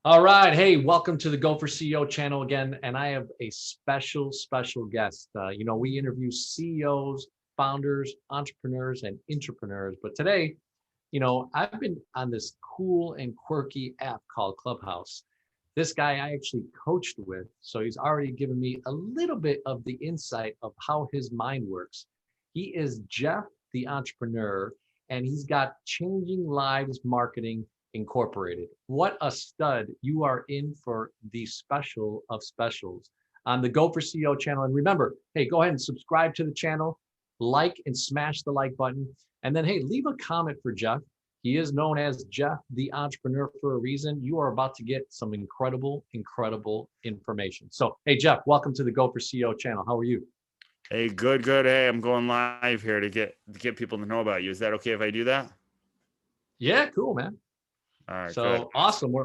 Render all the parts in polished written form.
All right. Hey, welcome to the Go for CEO channel again. And I have a special guest. We interview CEOs, founders, entrepreneurs, and intrapreneurs. But today, I've been on this cool and quirky app called Clubhouse. This guy I actually coached with. So he's already given me a little bit of the insight of how his mind works. He is Jeff, the entrepreneur, and he's got Changing Lives Marketing Incorporated. What a stud. You are in for the special of specials on the Go for CEO channel. And remember, hey, go ahead and subscribe to the channel, like and smash the like button. And then, hey, leave a comment for Jeff. He is known as Jeff the Entrepreneur for a reason. You are about to get some incredible information. So, hey, Jeff, welcome to the Go for CEO channel. How are you? Hey, good. Hey, I'm going live here to get people to know about you. Is that okay if I do that? Yeah, cool, man. All right, good. So awesome.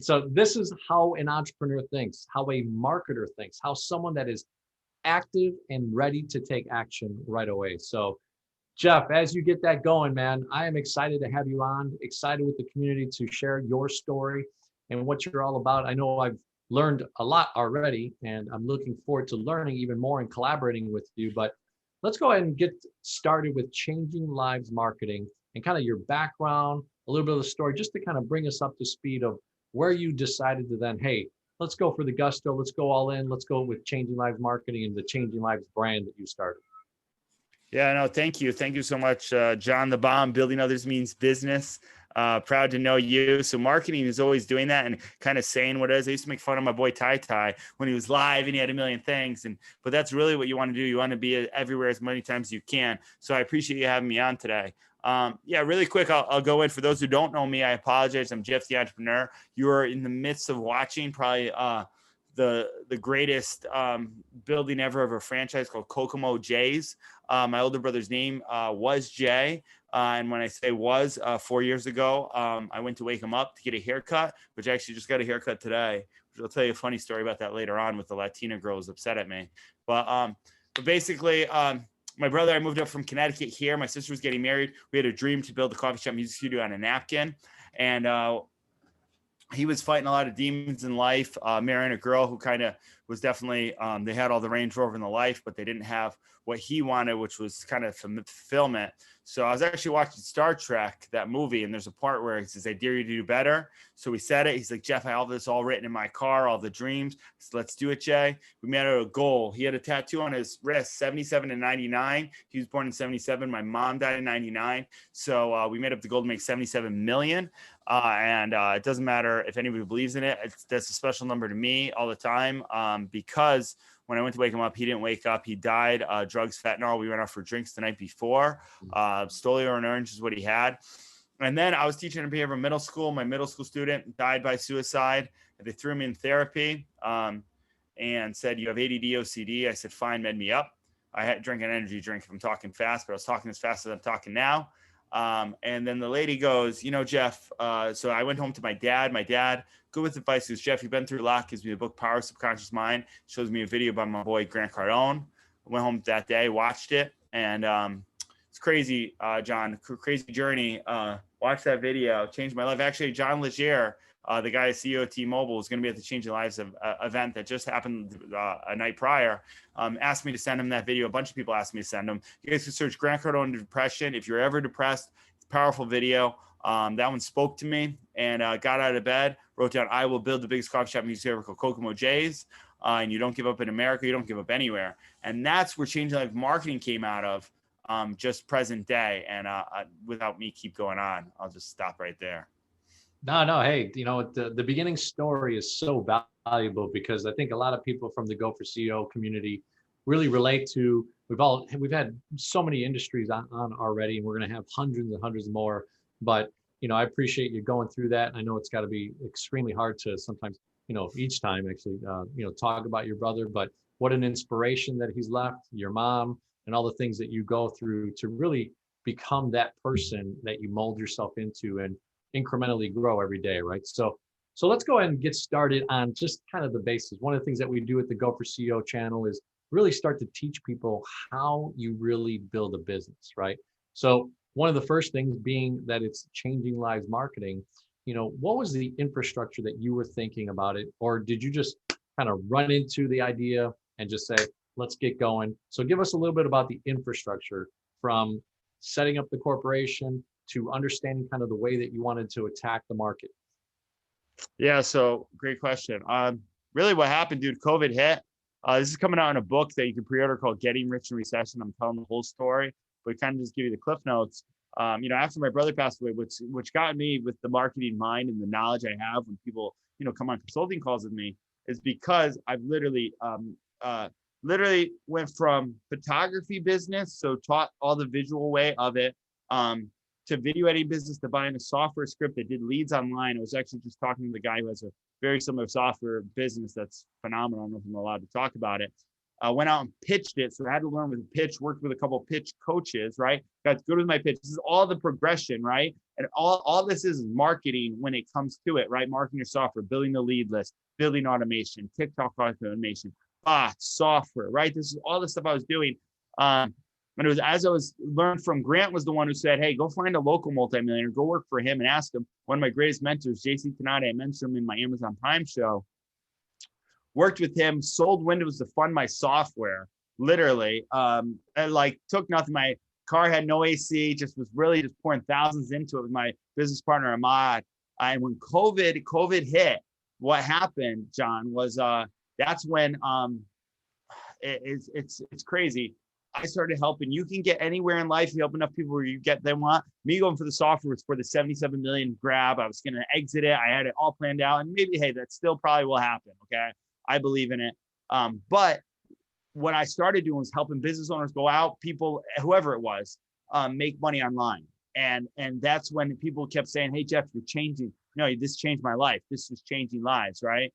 So this is how an entrepreneur thinks, how a marketer thinks, how someone that is active and ready to take action right away. So, Jeff, as you get that going, man, I am excited to have you on, excited with the community to share your story and what you're all about. I know I've learned a lot already, and I'm looking forward to learning even more and collaborating with you. But let's go ahead and get started with Changing Lives Marketing and kind of your background, a little bit of the story, just to kind of bring us up to speed of where you decided to then, hey, let's go for the gusto, let's go all in, let's go with Changing Lives Marketing and the Changing Lives brand that you started. Yeah, no, thank you. Thank you so much, John the Bomb. Building others means business. Proud to know you. So marketing is always doing that and kind of saying what it is. I used to make fun of my boy Ty Ty when he was live and he had a million things. But that's really what you want to do. You want to be everywhere as many times as you can. So I appreciate you having me on today. Yeah, really quick, I'll go in. For those who don't know me, I apologize. I'm Jeff the Entrepreneur. You are in the midst of watching probably the greatest building ever of a franchise called Kokomo Jays. My older brother's name was Jay. And when I say was, 4 years ago, I went to wake him up to get a haircut, which I actually just got a haircut today. I'll tell you a funny story about that later on with the Latina girl who's upset at me. But basically, my brother, I moved up from Connecticut here. My sister was getting married. We had a dream to build a coffee shop music studio on a napkin. And he was fighting a lot of demons in life, marrying a girl who kind of was definitely, they had all the Range Rover in the life, but they didn't have what he wanted, which was kind of fulfillment. So I was actually watching Star Trek, that movie, and there's a part where he says, I dare you to do better. So we said it. He's like, Jeff, I have this all written in my car, all the dreams. So let's do it, Jay. We made it a goal. He had a tattoo on his wrist, 77 and 99. He was born in 77. My mom died in 99. So we made up the goal to make 77 million. And it doesn't matter if anybody believes in it. That's a special number to me all the time because when I went to wake him up, he didn't wake up. He died. Drugs, fentanyl. We went out for drinks the night before. Stolio and orange is what he had. And then I was teaching in behavior middle school. My middle school student died by suicide. They threw me in therapy and said, you have ADD, OCD. I said, fine, med me up. I had drank an energy drink if I'm talking fast, but I was talking as fast as I'm talking now. And then the lady goes, Jeff, so I went home to my dad. My dad, good with advice, goes, Jeff, you've been through a lot. Gives me a book, Power of Subconscious Mind. Shows me a video by my boy, Grant Cardone. I went home that day, watched it. And it's crazy, John, crazy journey. Watched that video, changed my life. Actually, John Legere, the guy at CEO of T-Mobile, is going to be at the Changing Lives event that just happened a night prior. Asked me to send him that video. A bunch of people asked me to send him. You guys can search Grant Cardone depression. If you're ever depressed, it's a powerful video. That one spoke to me and got out of bed, wrote down, I will build the biggest coffee shop music ever called Kokomo Jays. And you don't give up in America. You don't give up anywhere. And that's where Changing Life Marketing came out of, just present day. And without me keep going on, I'll just stop right there. No. Hey, the beginning story is so valuable because I think a lot of people from the Go for CEO community really relate to. We've had so many industries on already, and we're going to have hundreds and hundreds more. But I appreciate you going through that. I know it's got to be extremely hard to sometimes, each time actually, talk about your brother. But what an inspiration that he's left, your mom, and all the things that you go through to really become that person that you mold yourself into and incrementally grow every day, right? So let's go ahead and get started on just kind of the basis. One of the things that we do at the Go for CEO channel is really start to teach people how you really build a business, right? So one of the first things being that it's Changing Lives Marketing. what was the infrastructure that you were thinking about it? Or did you just kind of run into the idea and just say, let's get going? So give us a little bit about the infrastructure from setting up the corporation to understanding kind of the way that you wanted to attack the market. Yeah, so great question. Really what happened, dude, COVID hit. This is coming out in a book that you can pre-order called Getting Rich in Recession. I'm telling the whole story, but kind of just give you the cliff notes. After my brother passed away, which got me with the marketing mind and the knowledge I have when people, come on consulting calls with me, is because I've literally went from photography business, so taught all the visual way of it, to video editing business, to buying a software script that did leads online. I was actually just talking to the guy who has a very similar software business that's phenomenal. I don't know if I'm allowed to talk about it. Went out and pitched it. So I had to learn with a pitch, worked with a couple of pitch coaches, right? Got good with my pitch. This is all the progression, right? And all this is marketing when it comes to it, right? Marketing your software, building the lead list, building automation, TikTok automation, bots, software, right? This is all the stuff I was doing. And it was as I was learned from Grant, was the one who said, hey, go find a local multimillionaire, go work for him and ask him. One of my greatest mentors, JC Tanada, I mentioned him in my Amazon Prime show. Worked with him, sold windows to fund my software, literally. And took nothing. My car had no AC, just was really just pouring thousands into it with my business partner, Ahmad. And when COVID hit, what happened, John, was that's when it's crazy. I started helping. You can get anywhere in life. You help enough people where you get them want. Me going for the software was for the 77 million grab. I was going to exit it. I had it all planned out. And maybe, hey, that still probably will happen. Okay. I believe in it. But what I started doing was helping business owners go out, people, whoever it was, make money online. And that's when people kept saying, hey, Jeff, you're changing. No, this changed my life. This was changing lives, right?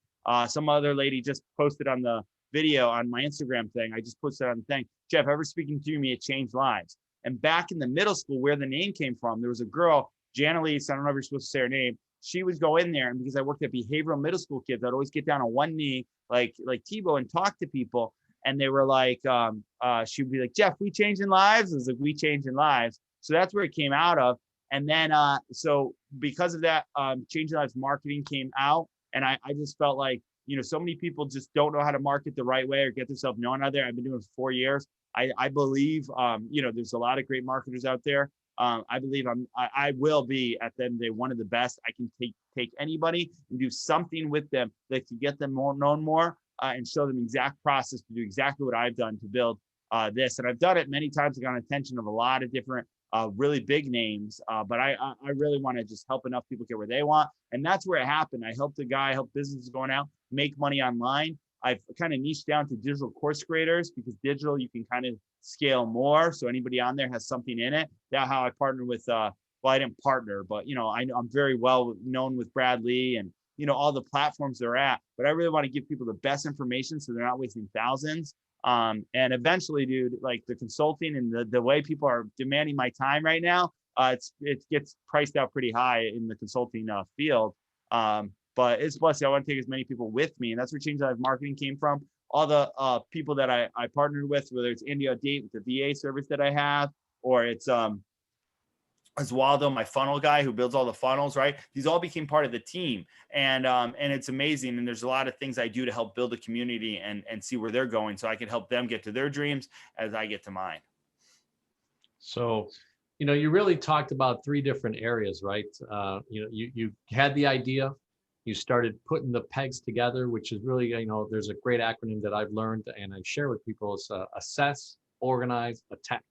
Some other lady just posted on the video on my Instagram thing. I just posted on the thing. Jeff, ever speaking to me, it changed lives. And back in the middle school where the name came from, there was a girl, Janelise, I don't know if you're supposed to say her name. She would go in there, and because I worked at behavioral middle school kids, I'd always get down on one knee, like Tebow, and talk to people. And they were like, she would be like, Jeff, we changing lives? I was like, we changing lives. So that's where it came out of. And then, so because of that, Changing Lives marketing came out. And I just felt like, so many people just don't know how to market the right way or get themselves known out there. I've been doing it for 4 years. I believe, there's a lot of great marketers out there. I believe I will be at the end of the day one of the best. I can take anybody and do something with them that can get them known more and show them exact process to do exactly what I've done to build this. And I've done it many times. I've gotten attention of a lot of different really big names, but I really want to just help enough people get where they want. And that's where it happened. I helped businesses going out, make money online. I've kind of niched down to digital course creators because digital, you can kind of scale more. So anybody on there has something in it. That's how I partnered with, I didn't partner, but I'm very well known with Brad Lee and, all the platforms they're at, but I really want to give people the best information so they're not wasting thousands. And eventually, dude, like the consulting and the way people are demanding my time right now, it gets priced out pretty high in the consulting field. But it's blessed. I want to take as many people with me. And that's where Change Lives Marketing came from. All the people that I partnered with, whether it's India Date with the VA service that I have, or it's Oswaldo, my funnel guy who builds all the funnels, right? These all became part of the team. And it's amazing. And there's a lot of things I do to help build a community and see where they're going so I can help them get to their dreams as I get to mine. So, you really talked about 3 different areas, right? You had the idea. You started putting the pegs together, which is really, there's a great acronym that I've learned and I share with people. It's assess, organize, attack,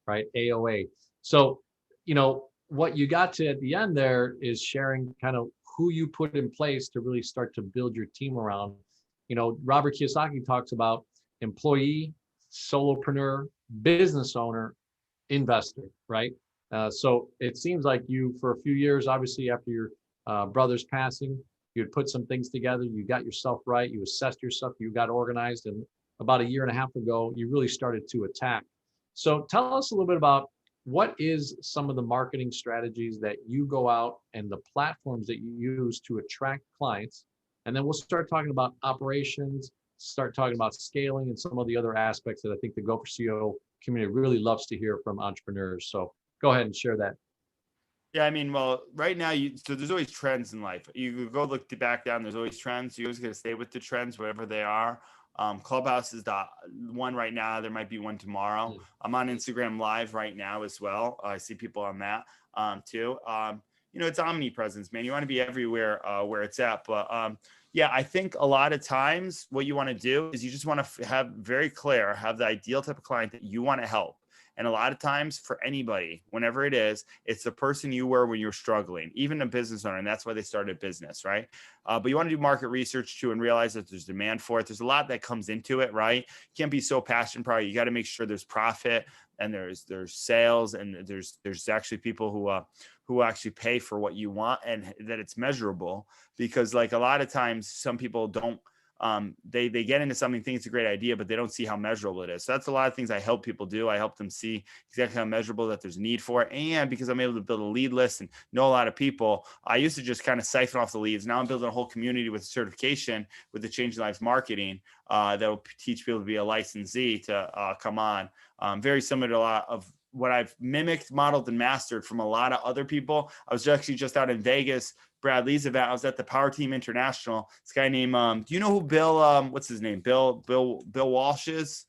right? AOA. So, what you got to at the end there is sharing kind of who you put in place to really start to build your team around. Robert Kiyosaki talks about employee, solopreneur, business owner, investor, right? So it seems like you, for a few years, obviously after your brother's passing, you had put some things together, you got yourself right, you assessed yourself, you got organized, and about a year and a half ago, you really started to attack. So tell us a little bit about what is some of the marketing strategies that you go out and the platforms that you use to attract clients. And then we'll start talking about operations, start talking about scaling and some of the other aspects that I think the Go for CEO community really loves to hear from entrepreneurs. So go ahead and share that. Yeah, I mean, well, right now, so there's always trends in life. You go look back down. There's always trends. You always got to stay with the trends, whatever they are. Clubhouse is the one right now. There might be one tomorrow. I'm on Instagram Live right now as well. I see people on that too. It's omnipresence, man. You want to be everywhere where it's at. But yeah, I think a lot of times what you want to do is you just want to have very clear, have the ideal type of client that you want to help. And a lot of times for anybody, whenever it is, it's the person you were when you were struggling, even a business owner. And that's why they started a business, right? But you want to do market research too and realize that there's demand for it. There's a lot that comes into it, right? You can't be so passion project. You got to make sure there's profit and there's sales and there's actually people who actually pay for what you want and that it's measurable. Because like a lot of times some people don't, they get into something, think it's a great idea, but they don't see how measurable it is. So that's a lot of things I help people do. I help them see exactly how measurable that there's a need for it. And because I'm able to build a lead list and know a lot of people, I used to just kind of siphon off the leads. Now I'm building a whole community with certification with the Changing Lives Marketing that will teach people to be a licensee to come on. Very similar to a lot of what I've mimicked, modeled, and mastered from a lot of other people. I was actually just out in Vegas, Brad Lee's event. I was at the Power Team International. This guy named, do you know who Bill, what's his name? Bill Walsh is?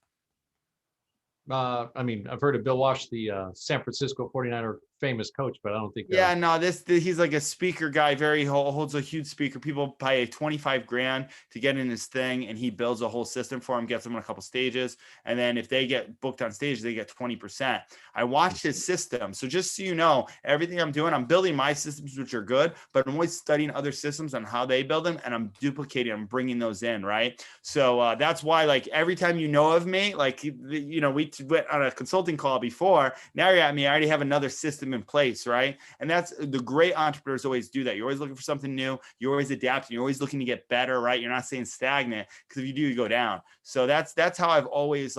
I mean, I've heard of Bill Walsh, the San Francisco 49er famous coach, but I don't think. Yeah, no, he's like a speaker guy, holds a huge speaker. People pay 25 grand to get in his thing, and he builds a whole system for them, gets them on a couple stages. And then if they get booked on stage, they get 20%. I watched his system. So just so you know, everything I'm doing, I'm building my systems, which are good, but I'm always studying other systems on how they build them, and I'm duplicating, I'm bringing those in, right? So that's why, like, every time you know of me, like, we went on a consulting call before, now you're at me, I already have another system in place, right? And that's the great entrepreneurs always do that. You're always looking for something new. You're always adapting. You're always looking to get better, right? You're not staying stagnant, because if you do, you go down. So that's how I've always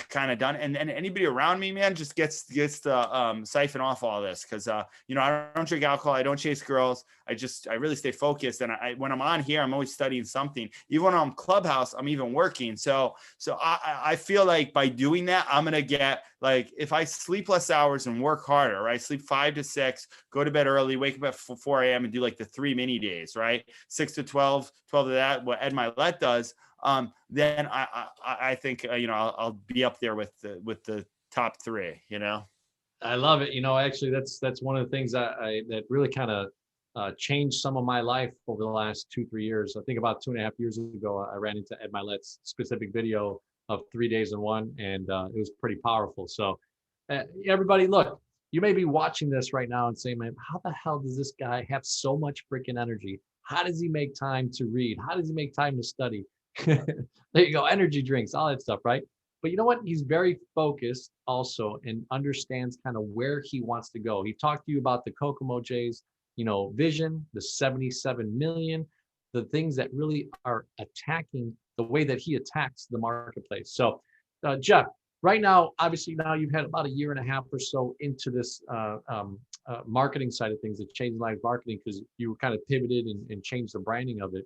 kind of done. And anybody around me, man, just gets to siphon off all this. Cause I don't drink alcohol. I don't chase girls. I really stay focused. And when I'm on here, I'm always studying something. Even when I'm Clubhouse, I'm even working. So I feel like by doing that, I'm going to get, like, if I sleep less hours and work harder, right? Sleep 5 to 6, go to bed early, wake up at 4 a.m. and do like the 3 mini days, right? 6 to 12 to that, what Ed Mylett does. Then I think, I'll be up there with the top 3, I love it. Actually, that's one of the things that really kind of changed some of my life over the last 2-3 years. I think about 2.5 years ago, I ran into Ed Mylett's specific video of 3 days in one, and it was pretty powerful. So everybody, look, you may be watching this right now and saying, man, how the hell does this guy have so much freaking energy? How does he make time to read? How does he make time to study? There you go, energy drinks, all that stuff, right? But you know what? He's very focused also and understands kind of where he wants to go. He talked to you about the Kokomo J's, vision, the 77 million, the things that really are attacking the way that he attacks the marketplace. So, Jeff, right now, obviously now you've had about 1.5 years or so into this marketing side of things, the Changing Lives Marketing, because you kind of pivoted and changed the branding of it.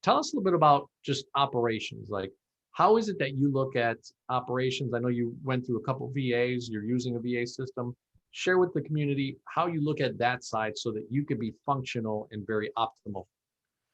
Tell us a little bit about just operations. Like, how is it that you look at operations? I know you went through a couple of VAs, you're using a VA system. Share with the community how you look at that side so that you can be functional and very optimal.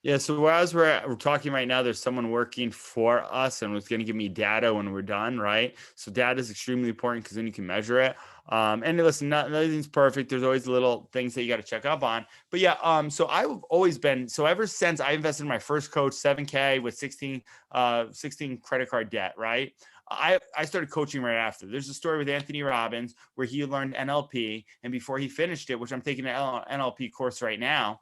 Yeah. So as we're talking right now, there's someone working for us and was going to give me data when we're done, right? So data is extremely important because then you can measure it. And listen, nothing's perfect. There's always little things that you got to check up on. But yeah, so I've always been, so ever since I invested in my first coach, 7K with 16 credit card debt, right? I started coaching right after. There's a story with Anthony Robbins where he learned NLP, and before he finished it, which I'm taking an NLP course right now,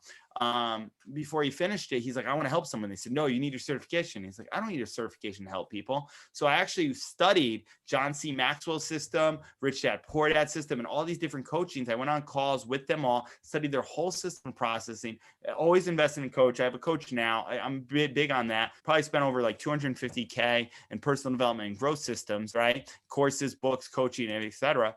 before he finished it, he's like, I want to help someone. They said, no, you need your certification. He's like, I don't need a certification to help people. So I actually studied John C. Maxwell's system, Rich Dad Poor Dad system, and all these different coachings. I went on calls with them all, studied their whole system processing, always invested in coach. I have a coach now. I'm big on that. Probably spent over like 250K in personal development and growth systems, right? Courses, books, coaching, et cetera.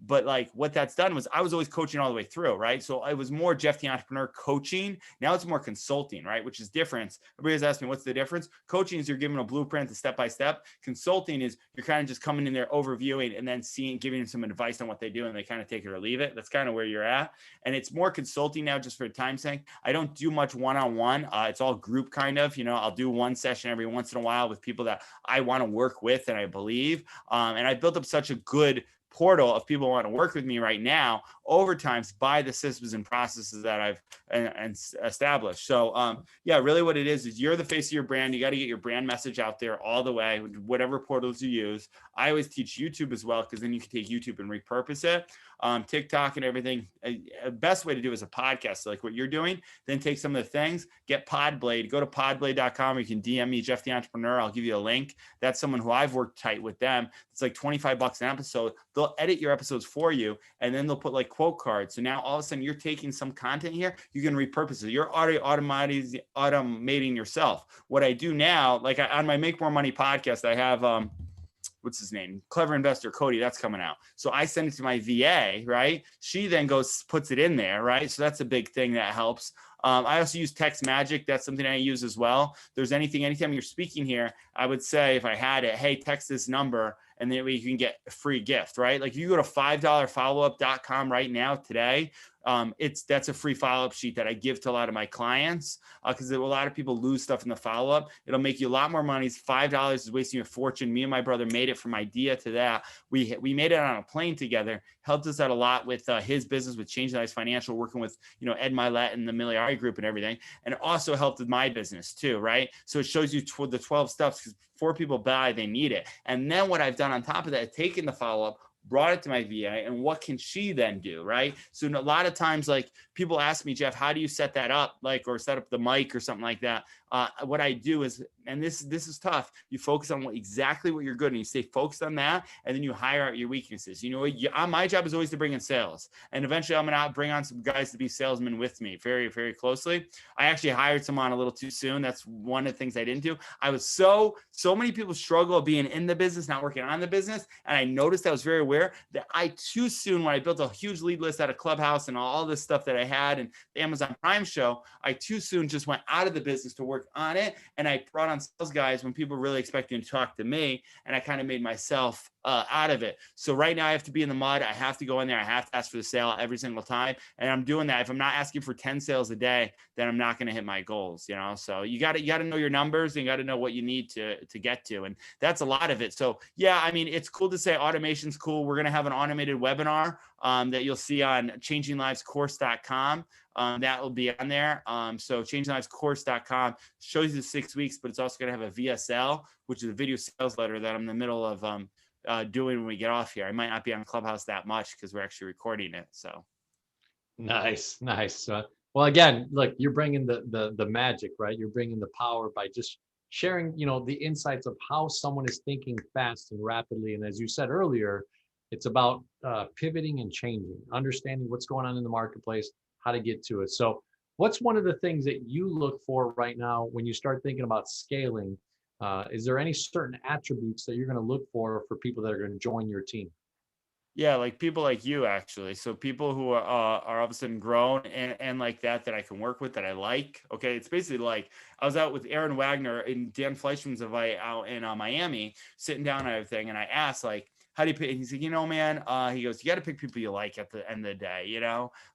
But like what that's done was I was always coaching all the way through, right? So I was more Jeff the Entrepreneur coaching. Now it's more consulting, right? Which is different. Everybody's asking me, what's the difference? Coaching is you're giving a blueprint, the step-by-step. Consulting is you're kind of just coming in there overviewing and then giving them some advice on what they do, and they kind of take it or leave it. That's kind of where you're at. And it's more consulting now, just for time's sake. I don't do much one-on-one. It's all group kind of, I'll do one session every once in a while with people that I want to work with and I believe. And I built up such a good portal of people who want to work with me right now over time by the systems and processes that I've established. So yeah, really what it is you're the face of your brand. You got to get your brand message out there all the way, whatever portals you use. I always teach YouTube as well, because then you can take YouTube and repurpose it. TikTok and everything. A best way to do is a podcast, so like what you're doing. Then take some of the things, get Podblade, go to podblade.com. You can DM me, Jeff the Entrepreneur. I'll give you a link. That's someone who I've worked tight with them. It's like $25 an episode. They'll edit your episodes for you, and then they'll put like quote cards. So now all of a sudden you're taking some content here, you can repurpose it. You're automating yourself. What I do now, like on my Make More Money podcast, I have what's his name? Clever Investor Cody. That's coming out. So I send it to my VA, right? She then puts it in there, right? So that's a big thing that helps. I also use Text Magic. That's something I use as well. Anytime you're speaking here, I would say, if I had it, hey, text this number, and then you can get a free gift, right? Like if you go to $5followup.com right now today, that's a free follow-up sheet that I give to a lot of my clients, because a lot of people lose stuff in the follow-up. It'll make you a lot more money. $5 is wasting you a fortune. Me and my brother made it from idea to that. We made it on a plane together. Helped us out a lot with his business, with Changing Lives Financial, working with Ed Milet and the Miliari Group and everything, and it also helped with my business too, right? So it shows you the 12 steps, because before people buy, they need it. And then what I've done on top of that, taken the follow-up, brought it to my VA, and what can she then do, right? So a lot of times, like people ask me, Jeff, how do you set that up, or set up the mic or something like that? What I do is, and this is tough, you focus on exactly what you're good, and you stay focused on that, and then you hire out your weaknesses. My job is always to bring in sales, and eventually I'm gonna bring on some guys to be salesmen with me very, very closely. I actually hired someone a little too soon. That's one of the things I didn't do. I was so many people struggle being in the business, not working on the business, and I noticed I was very aware that I too soon, when I built a huge lead list out of Clubhouse and all this stuff that I had and the Amazon Prime show, I too soon just went out of the business to work on it, and I brought on sales guys when people were really expecting to talk to me, and I kind of made myself out of it. So right now I have to be in the mud. I have to go in there. I have to ask for the sale every single time, and I'm doing that. If I'm not asking for 10 sales a day, then I'm not going to hit my goals. So you got to know your numbers, and you got to know what you need to get to, and that's a lot of it. So yeah, I mean, it's cool to say automation's cool. We're going to have an automated webinar that you'll see on changinglivescourse.com. That will be on there. So changinglivescourse.com shows you the 6 weeks, but it's also going to have a VSL, which is a video sales letter that I'm in the middle of doing when we get off here. I might not be on Clubhouse that much because we're actually recording it. So nice. Well, again, look, you're bringing the magic, right? You're bringing the power by just sharing, the insights of how someone is thinking fast and rapidly. And as you said earlier, it's about pivoting and changing, understanding what's going on in the marketplace, how to get to it. So what's one of the things that you look for right now when you start thinking about scaling? Is there any certain attributes that you're going to look for people that are going to join your team? Yeah, like people like you, actually. So people who are all of a sudden grown and like that I can work with, that I like. Okay, it's basically like I was out with Aaron Wagner and Dan Fleischman's out in Miami, sitting down and everything, and I asked, like, how do you pick? He's like, man, he goes, you got to pick people you like at the end of the day,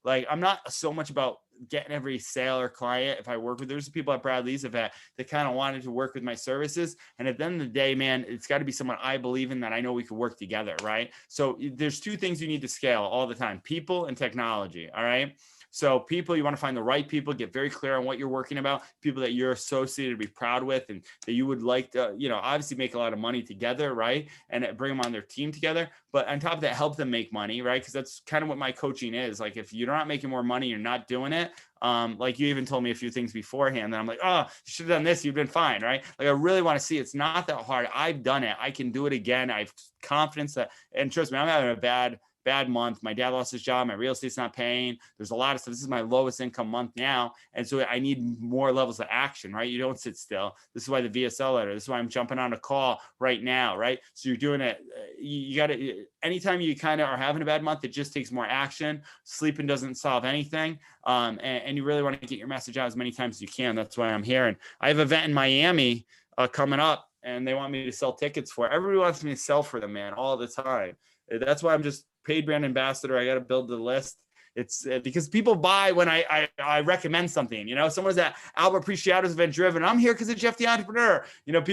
like I'm not so much about getting every sale or client. If I work with, there's people at Bradley's that kind of wanted to work with my services. And at the end of the day, man, it's got to be someone I believe in, that I know we could work together. Right. So there's two things you need to scale all the time: people and technology. All right. So people, you want to find the right people, get very clear on what you're working about, people that you're associated to be proud with, and that you would like to, obviously make a lot of money together, right? And bring them on their team together. But on top of that, help them make money, right? Because that's kind of what my coaching is. Like, if you're not making more money, you're not doing it. Like you even told me a few things beforehand that I'm like, oh, you should have done this. You've been fine, right? Like, I really want to see it's not that hard. I've done it. I can do it again. I have confidence that, and trust me, I'm having a bad bad month. My dad lost his job. My real estate's not paying. There's a lot of stuff. This is my lowest income month now. And so I need more levels of action, right? You don't sit still. This is why the VSL letter, this is why I'm jumping on a call right now, right? So you're doing it. You got to, anytime you kind of are having a bad month, it just takes more action. Sleeping doesn't solve anything. And you really want to get your message out as many times as you can. That's why I'm here. And I have an event in Miami coming up, and they want me to sell tickets for it. Everybody wants me to sell for them, man, all the time. That's why I'm just paid brand ambassador. I got to build the list. It's because people buy when I recommend something. Someone was at Albert Preciado's event Driven. I'm here because of Jeff the Entrepreneur.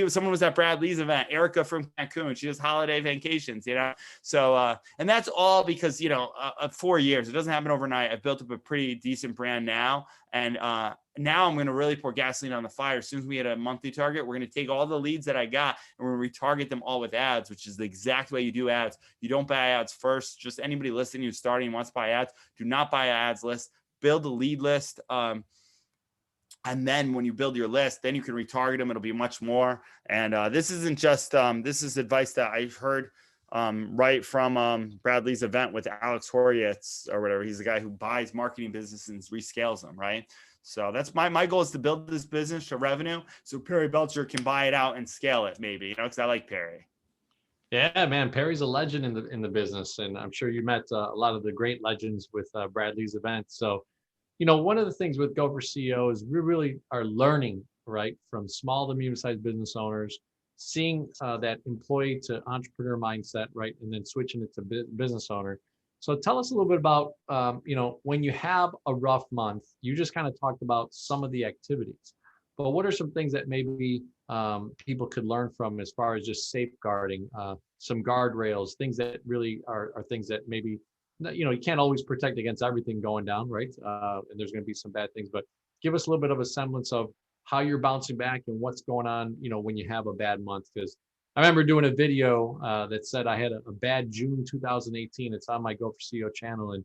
Someone was at Brad Lee's event, Erica from Cancun. She does holiday vacations, So, and that's all because, 4 years, it doesn't happen overnight. I've built up a pretty decent brand now. And now I'm going to really pour gasoline on the fire. As soon as we hit a monthly target, we're going to take all the leads that I got and we're going to retarget them all with ads, which is the exact way you do ads. You don't buy ads first. Just anybody listening who's starting and wants to buy ads, do not buy an ads list. Build a lead list. And then when you build your list, then you can retarget them. It'll be much more. And this isn't just, this is advice that I heard right from Bradley's event with Alex Horowitz or whatever. He's the guy who buys marketing businesses and rescales them, right? So that's my goal, is to build this business to revenue so Perry Belcher can buy it out and scale it, maybe, because I like Perry. Yeah, man, Perry's a legend in the business, and I'm sure you met a lot of the great legends with Bradley's event. So, one of the things with Go for CEO is we really are learning, right, from small to medium-sized business owners, seeing that employee to entrepreneur mindset, right, and then switching it to business owner. So tell us a little bit about, when you have a rough month, you just kind of talked about some of the activities, but what are some things that maybe people could learn from as far as just safeguarding, some guardrails, things that really are things that maybe, you can't always protect against everything going down, right? And there's going to be some bad things, but give us a little bit of a semblance of how you're bouncing back and what's going on, when you have a bad month. Because I remember doing a video that said I had a bad June 2018. It's on my Go for CEO channel. And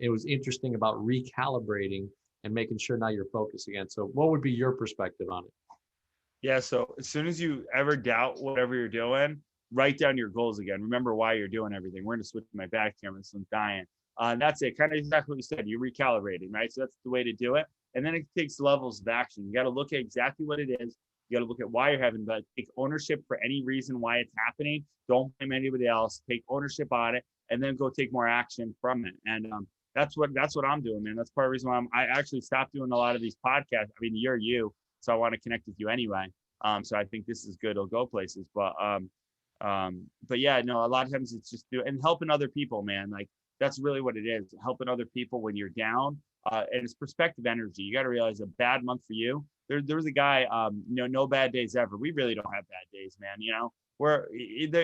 it was interesting about recalibrating and making sure now you're focused again. So what would be your perspective on it? Yeah. So as soon as you ever doubt whatever you're doing, write down your goals again. Remember why you're doing everything. We're going to switch to my back camera, so I'm dying. That's it. Kind of exactly what you said. You're recalibrating, right? So that's the way to do it. And then it takes levels of action. You got to look at exactly what it is. You got to look at why you're having, but take ownership for any reason why it's happening. Don't blame anybody else. Take ownership on it, and then go take more action from it. And that's what I'm doing, man. That's part of the reason why I actually stopped doing a lot of these podcasts. I mean, you're you, so I want to connect with you anyway. So I think this is good. It'll go places, but yeah, no, a lot of times it's just and helping other people, man. Like that's really what it is. Helping other people when you're down. And it's perspective energy. You got to realize a bad month for you. There was a guy, no bad days ever. We really don't have bad days, man.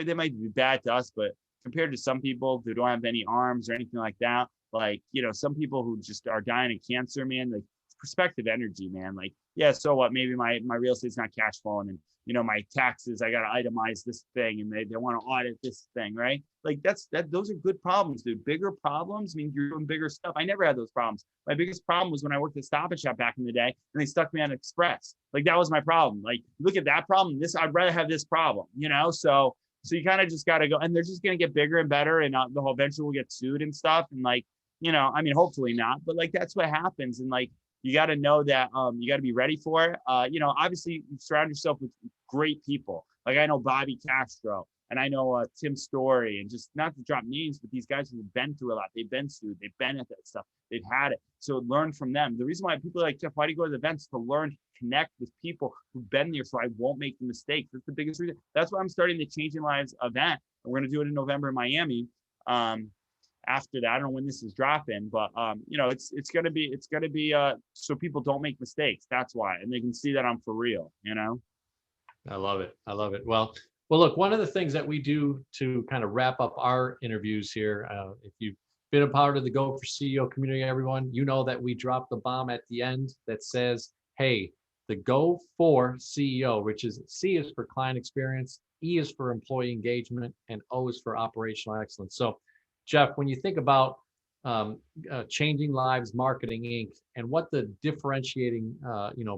They might be bad to us, but compared to some people who don't have any arms or anything like that, like, some people who just are dying of cancer, man, like perspective energy, man. Like, yeah, so what? Maybe my real estate's not cash flowing, and my taxes, I got to itemize this thing, and they want to audit this thing, right? Like those are good problems, dude. Bigger problems mean you're doing bigger stuff. I never had those problems. My biggest problem was when I worked at Stop and Shop back in the day, and they stuck me on Express. Like that was my problem. Like, look at that problem. I'd rather have this problem, So you kind of just got to go, and they're just going to get bigger and better, and the whole eventually will get sued and stuff. And like, I mean, hopefully not, but like that's what happens. And like, you got to know that you got to be ready for it. Obviously you surround yourself with great people. Like I know Bobby Castro, and I know Tim Story, and just not to drop names, but these guys have been through a lot. They've been sued. They've been at that stuff. They've had it. So learn from them. The reason why people are like, Jeff, why do you go to the events? To learn, to connect with people who've been there, so I won't make the mistakes. That's the biggest reason. That's why I'm starting the Changing Lives event. And we're going to do it in November in Miami. After that, I don't know when this is dropping, but it's gonna be so people don't make mistakes. That's why, and they can see that I'm for real. I love it. Well, look, one of the things that we do to kind of wrap up our interviews here, if you've been a part of the Go for CEO community, everyone, that we drop the bomb at the end that says, hey, the Go for CEO, which is C is for client experience, E is for employee engagement, and O is for operational excellence. So Jeff, when you think about Changing Lives Marketing Inc. and what the differentiating,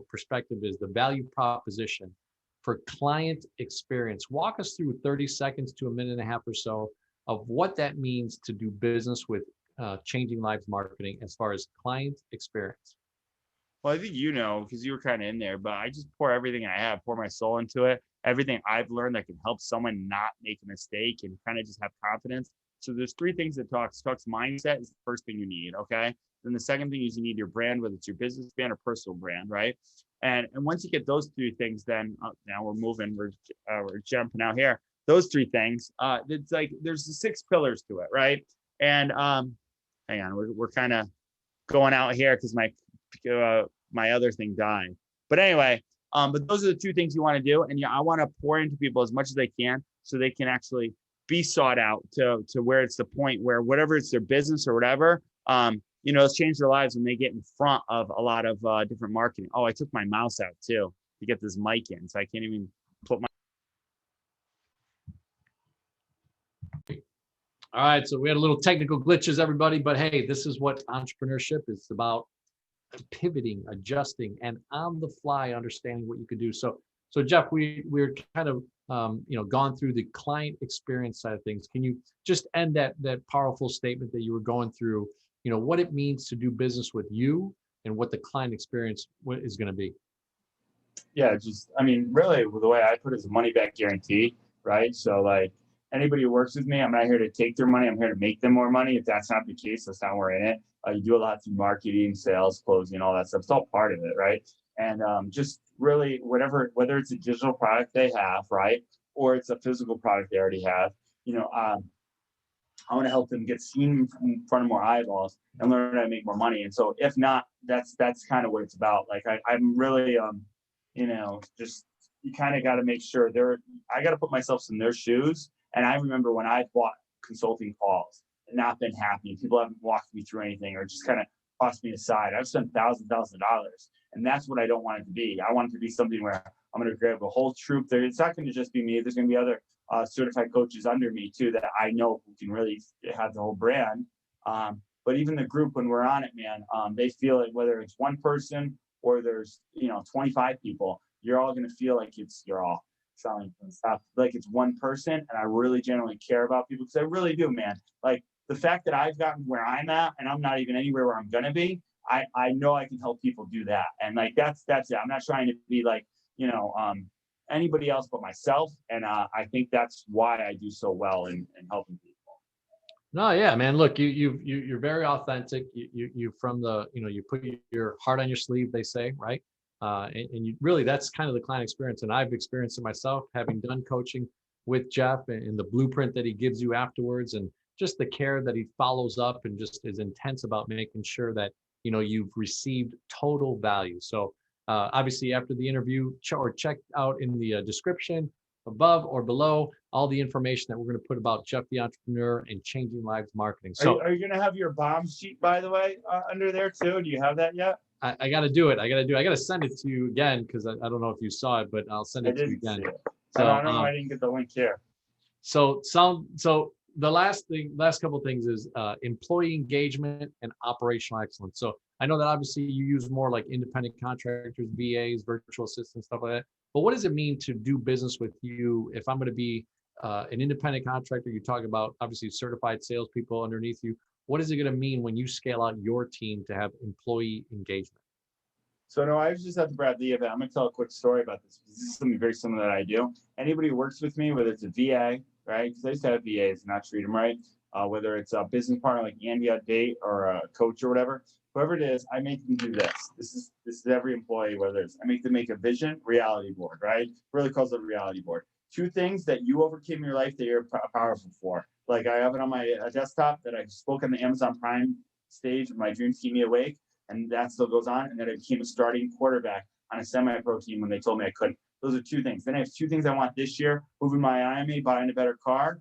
perspective is, the value proposition for client experience, walk us through 30 seconds to a minute and a half or so of what that means to do business with Changing Lives Marketing as far as client experience. Well, I think because you were kind of in there, but I just pour everything I have, pour my soul into it. Everything I've learned that can help someone not make a mistake and kind of just have confidence. So there's three things that talks. Mindset is the first thing you need. Okay. Then the second thing is you need your brand, whether it's your business brand or personal brand, right? And once you get those three things, then now we're moving, we're jumping out here. Those three things, it's like there's the 6 pillars to it, right? And hang on, we're kind of going out here because my other thing died. But anyway, but those are the 2 things you want to do, and I want to pour into people as much as I can so they can actually be sought out to where it's the point where whatever it's their business or whatever, it's changed their lives when they get in front of a lot of different marketing. Oh, I took my mouse out too to get this mic in, so I can't even put my. All right, so we had a little technical glitches, everybody, but hey, this is what entrepreneurship is about: pivoting, adjusting, and on the fly understanding what you could do. So Jeff, we're kind of gone through the client experience side of things. Can you just end that powerful statement that you were going through? What it means to do business with you and what the client experience is going to be. Yeah, really, the way I put it is a money back guarantee, right? So like anybody who works with me, I'm not here to take their money. I'm here to make them more money. If that's not the case, that's not where we're in it. You do a lot through marketing, sales, closing, all that stuff. It's all part of it, right? And just really whether it's a digital product they have, right, or it's a physical product they already have, I want to help them get seen in front of more eyeballs and learn how to make more money. And so if not, that's kind of what it's about. Like I'm really, just you kind of got to make sure I got to put myself in their shoes. And I remember when I bought consulting calls and not been happy, people haven't walked me through anything or just kind of tossed me aside. I've spent thousands of dollars. And that's what I don't want it to be. I want it to be something where I'm going to grab a whole troop there. It's not going to just be me. There's going to be other certified coaches under me too that I know who can really have the whole brand. But even the group, when we're on it, man, they feel it, whether it's one person or there's 25 people, you're all going to feel like you're all selling stuff like it's one person. And I really genuinely care about people because I really do, man. Like the fact that I've gotten where I'm at and I'm not even anywhere where I'm going to be, I know I can help people do that. And like that's it. I'm not trying to be like anybody else but myself. And I think that's why I do so well in helping people. No, yeah, man. Look, you're very authentic. You from the, you put your heart on your sleeve, they say, right? And you really, that's kind of the client experience. And I've experienced it myself, having done coaching with Jeff and the blueprint that he gives you afterwards, and just the care that he follows up and just is intense about making sure that, you've received total value. So obviously after the interview, check out in the description above or below all the information that we're going to put about Jeff the Entrepreneur and Changing Lives Marketing. So are you going to have your bomb sheet, by the way, under there too? Do you have that yet? I got to do it. I got to send it to you again because I don't know if you saw it, but I'll send it to you again. So I don't know. I didn't get the link here. So the last couple of things is employee engagement and operational excellence. So I know that obviously you use more like independent contractors, VAs, virtual assistants, stuff like that. But what does it mean to do business with you? If I'm going to be an independent contractor, you talk about obviously certified salespeople underneath you. What is it going to mean when you scale out your team to have employee engagement? So no, I was just at the Bradley event. I'm going to tell a quick story about this. This is something very similar that I do. Anybody who works with me, whether it's a VA, right? Because I used to have VAs and not treat them right. Whether it's a business partner like Andy at Date or a coach or whatever, whoever it is, I make them do this. This is every employee, whether it's, I make them make a vision reality board, right? Really calls it a reality board. 2 things that you overcame in your life that you're powerful for. Like I have it on my desktop that I spoke on the Amazon Prime stage, My Dreams Keep Me Awake, and that still goes on. And then I became a starting quarterback on a semi-pro team when they told me I couldn't. Those are 2 things. Then I have 2 things I want this year: moving my IMA, buying a better car.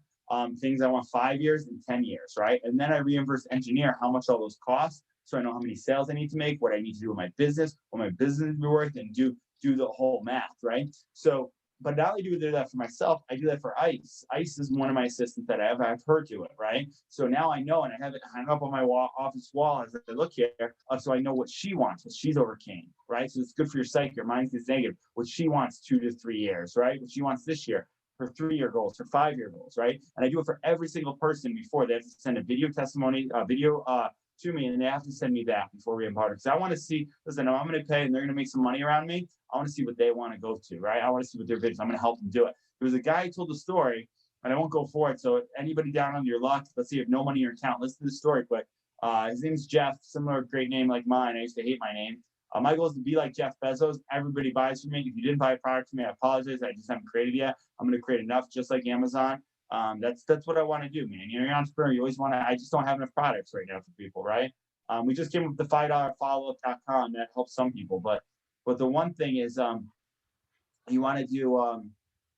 Things I want 5 years and 10 years, right? And then I reimburse engineer how much all those cost, so I know how many sales I need to make, what I need to do with my business, what my business will be worth, and do the whole math, right? So, but not only do that for myself, I do that for ICE. ICE is one of my assistants that I have her do it, right? So now I know, and I have it hung up on my office wall as I look here, so I know what she wants, what she's overcame, right? So it's good for your psyche. Your mind is negative. What she wants 2 to 3 years, right? What she wants this year. for 3-year goals, for 5-year goals, right? And I do it for every single person before. They have to send a video testimony, to me, and they have to send me back before we embark. Because I want to see, listen, I'm going to pay and they're going to make some money around me. I want to see what they want to go to, right? I want to see what their vision. I'm going to help them do it. There was a guy who told the story, and I won't go for it. So anybody down on your luck, let's see, you have no money in your account, listen to the story quick. His name's Jeff, similar great name like mine. I used to hate my name. My goal is to be like Jeff Bezos. Everybody buys from me. If you didn't buy a product from me, I apologize. I just haven't created yet. I'm going to create enough, just like Amazon. That's what I want to do, man. You're an entrepreneur. You always want to. I just don't have enough products right now for people, right? We just came up with the $5 followup.com that helps some people, but the one thing is, you want to do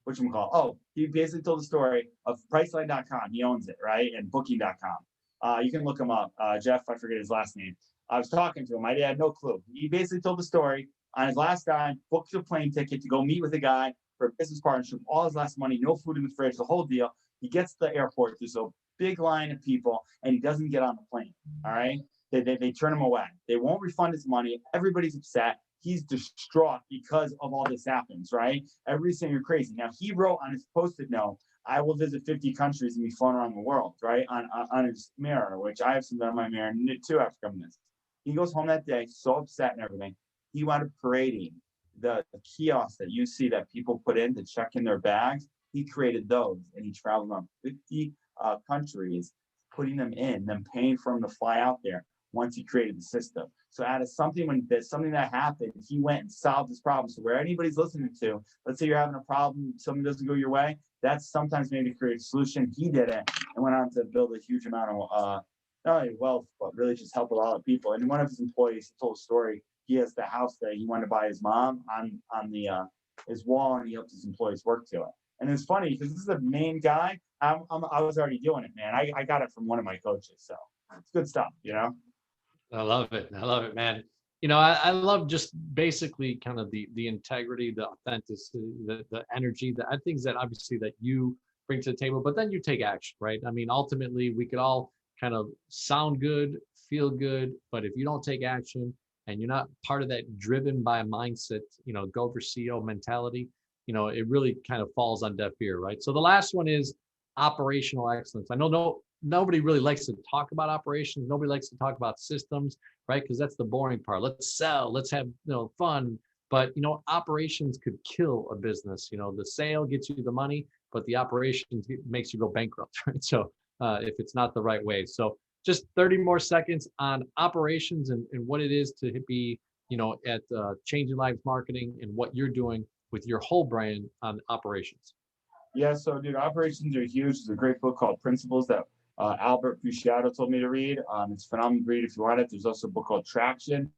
whatchamacallit. Oh, he basically told the story of Priceline.com. He owns it, right? And Booking.com. You can look him up. Jeff, I forget his last name. I was talking to him. I had no clue. He basically told the story on his last dime, booked a plane ticket to go meet with a guy for a business partnership, all his last money, no food in the fridge, the whole deal. He gets to the airport. There's a big line of people, and he doesn't get on the plane. All right. They turn him away. They won't refund his money. Everybody's upset. He's distraught because of all this happens, right? Everybody's saying you're crazy. Now, he wrote on his Post-it note, I will visit 50 countries and be flown around the world, right? On his mirror, which I have some on my mirror too after coming this. He goes home that day, so upset and everything. He wound up parading the kiosks that you see that people put in to check in their bags. He created those, and he traveled around 50 countries, putting them in, them paying for him to fly out there once he created the system. So out of something, when there's something that happened, he went and solved this problem. So where anybody's listening to, let's say you're having a problem, something doesn't go your way, that's sometimes maybe to create a solution. He did it and went on to build a huge amount of not only wealth, but really just help a lot of people. And one of his employees told a story. He has the house that he wanted to buy his mom on the his wall, and he helped his employees work to it. And it's funny because this is the main guy. I was already doing it, man. I got it from one of my coaches, so it's good stuff, you know. I love it. I love it, man. I love just basically kind of the integrity, the authenticity, the energy, the things that obviously that you bring to the table, but then you take action, right? I mean, ultimately we could all kind of sound good, feel good, but if you don't take action and you're not part of that driven by a mindset, go for CEO mentality, it really kind of falls on deaf ear, right? So the last one is operational excellence. I know nobody really likes to talk about operations. Nobody likes to talk about systems, right? Because that's the boring part. Let's sell, let's have fun. But operations could kill a business. The sale gets you the money, but the operations makes you go bankrupt, right? So if it's not the right way. So just 30 more seconds on operations and what it is to be, at Changing Lives Marketing and what you're doing with your whole brand on operations. Yeah, so dude, operations are huge. There's a great book called Principles that Albert Fusciato told me to read. It's a phenomenal read if you want it. There's also a book called Traction.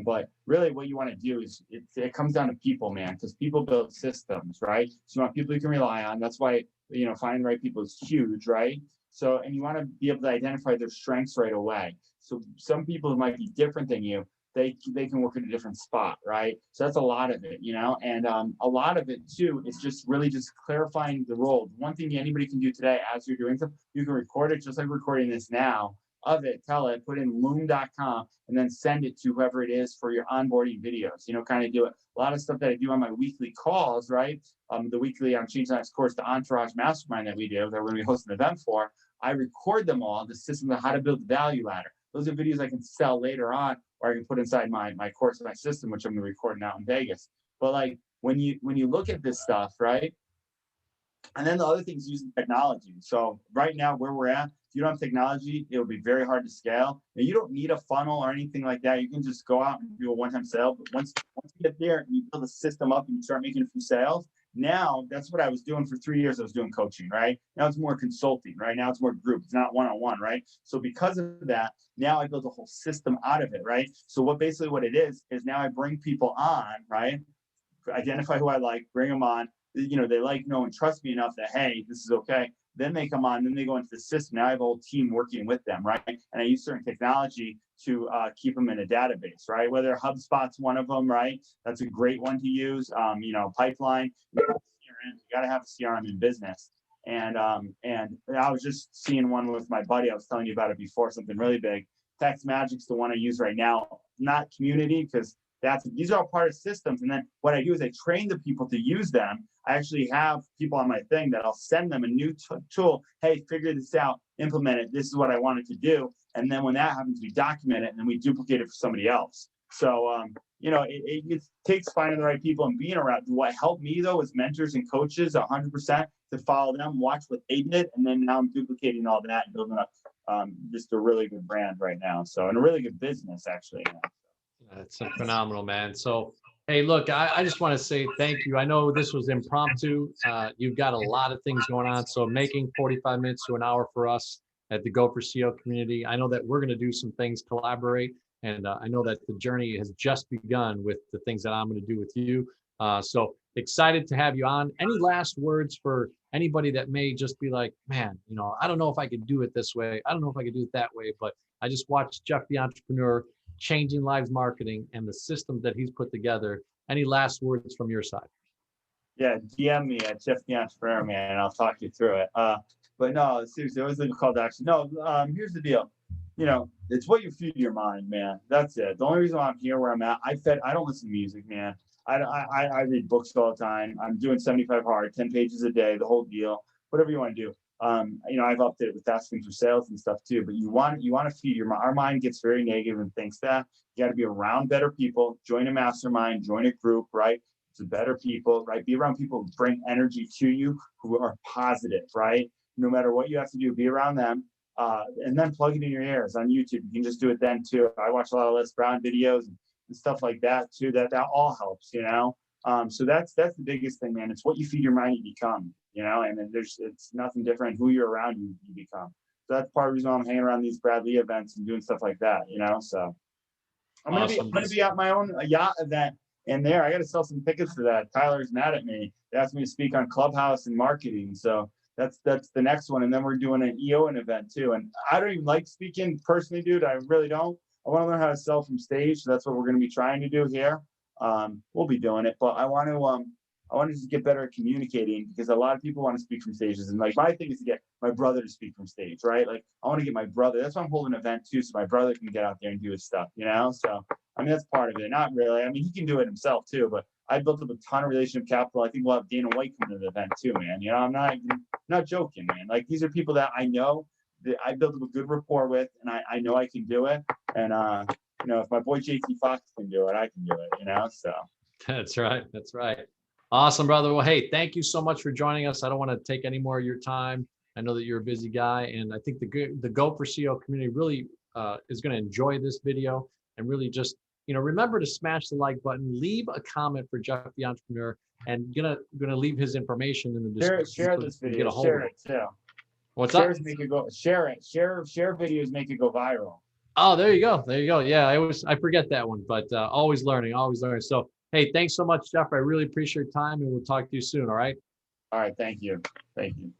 But really what you want to do is it comes down to people, man, because people build systems, right? So you want people you can rely on. That's why, finding the right people is huge, right? So, and you want to be able to identify their strengths right away. So some people might be different than you. They can work in a different spot, right? So that's a lot of it, and a lot of it too is just really just clarifying the role. One thing anybody can do today as you're doing something, you can record it just like recording this now of it, tell it, put in loom.com and then send it to whoever it is for your onboarding videos, kind of do it. A lot of stuff that I do on my weekly calls, right? The weekly on Change Lives course, the Entourage Mastermind that we do, that we're going to be hosting an event for, I record them all, the system of how to build the value ladder. Those are videos I can sell later on, or I can put inside my course, my system, which I'm going to record now in Vegas. But like when you look at this stuff, right? And then the other thing is using technology. So right now where we're at, if you don't have technology, it'll be very hard to scale. Now, you don't need a funnel or anything like that. You can just go out and do a one-time sale. But once you get there and you build a system up and you start making a few sales, now that's what I was doing for 3 years. I was doing coaching, right? Now it's more consulting, right? Now it's more group. It's not one-on-one, right? So because of that, now I built a whole system out of it, right? So what it is now I bring people on, right? Identify who I like, bring them on. They like, know, and trust me enough that, hey, this is okay. Then they come on, then they go into the system. Now I have a whole team working with them, right? And I use certain technology to keep them in a database, right? Whether HubSpot's one of them, right? That's a great one to use. Pipeline, you got to have a CRM in business. And I was just seeing one with my buddy. I was telling you about it before, something really big. TextMagic's the one I use right now. Not Community, because These are all part of systems. And then what I do is I train the people to use them. I actually have people on my thing that I'll send them a new tool. Hey, figure this out, implement it. This is what I wanted to do. And then when that happens, we document it and then we duplicate it for somebody else. So, it takes finding the right people and being around. What helped me though is mentors and coaches 100% to follow them, watch what they did. And then now I'm duplicating all that and building up just a really good brand right now. So, and a really good business actually. That's phenomenal, man. So, hey, look, I just want to say thank you. I know this was impromptu. You've got a lot of things going on. So making 45 minutes to an hour for us at the Go for CEO community. I know that we're going to do some things, collaborate. And I know that the journey has just begun with the things that I'm going to do with you. So excited to have you on. Any last words for anybody that may just be like, man, I don't know if I could do it this way. I don't know if I could do it that way, but I just watched Jeff the Entrepreneur changing lives marketing and the systems that he's put together. Any last words from your side? Yeah, DM me at Jeff the Entrepreneur, man, and I'll talk you through it. But no, seriously, always leave a call to action. No, here's the deal. It's what you feed your mind, man. That's it. The only reason why I'm here where I'm at, I don't listen to music, man. I read books all the time. I'm doing 75 hard, 10 pages a day, the whole deal, whatever you want to do. I've upped it with asking for sales and stuff too, but you want to feed your mind. Our mind gets very negative and thinks that you got to be around better people, join a mastermind, join a group, right? To better people, right? Be around people who bring energy to you, who are positive, right? No matter what you have to do, be around them. And then plug it in your ears on YouTube. You can just do it then too. I watch a lot of Les Brown videos and stuff like that too. That all helps, So that's the biggest thing, man. It's what you feed your mind, you become, and then it's nothing different. Who you're around, you become. So that's part of the reason why I'm hanging around these Brad Lee events and doing stuff like that, So I'm gonna be at my own yacht event in there. I got to sell some tickets for that. Tyler's mad at me. They asked me to speak on Clubhouse and marketing. So that's the next one. And then we're doing an EO event too. And I don't even like speaking personally, dude. I really don't. I want to learn how to sell from stage. So that's what we're going to be trying to do here. We'll be doing it, but I want to just get better at communicating because a lot of people want to speak from stages. And like my thing is to get my brother to speak from stage, right? Like I want to get my brother. That's why I'm holding an event too, so my brother can get out there and do his stuff, So that's part of it. Not really. He can do it himself too, but I built up a ton of relationship capital. I think we'll have Dana White come to the event too, man. I'm not joking, man. Like these are people that I know that I built up a good rapport with, and I know I can do it. And if my boy JT Fox can do it, I can do it. So that's right. That's right. Awesome, brother. Well, hey, thank you so much for joining us. I don't want to take any more of your time. I know that you're a busy guy, and I think the Go for CEO community really is going to enjoy this video and really just remember to smash the like button, leave a comment for Jeff the Entrepreneur, and gonna leave his information in the description. Share this video. Share it too. What's up? Make it go. Share it. Share videos. Make it go viral. Oh, there you go. There you go. Yeah, I forget that one, but always learning. So, hey, thanks so much, Jeff. I really appreciate your time, and we'll talk to you soon. All right. All right. Thank you. Thank you.